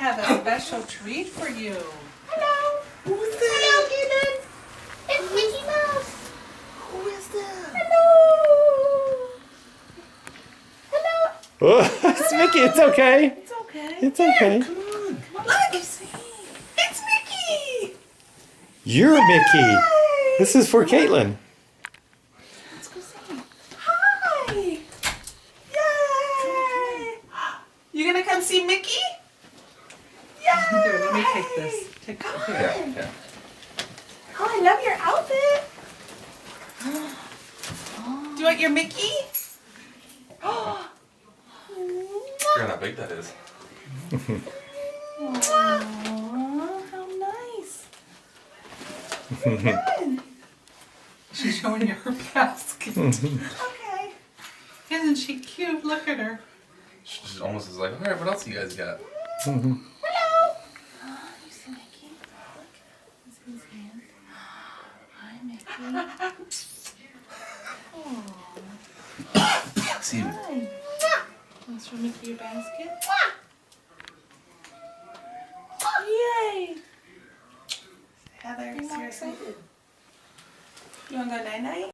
have a special treat for you. Hello. Who's Hello, that? Kaden. It's Mickey Mouse. Who is that? Hello. Hello. Oh, it's Mickey. It's okay. It's okay. It's okay. Come on. Look, it's Mickey. You're Mickey. This is for Caitlin. Let's go see. Hi. Yay. You gonna come see Mickey? Yay. Here, let me take this. Take it here. Yeah. Oh, I love your outfit. Do you want your Mickey? Forgot how big that is. Aw, how nice. Good. She's showing you her basket. Okay. Isn't she cute? Look at her. She's almost is like, all right, what else you guys got? Hello. You see Mickey? Look. See his hand? Hi, Mickey. See you. Hi. Let's show Mickey your basket. Yay! Heather, seriously. You wanna go night-night?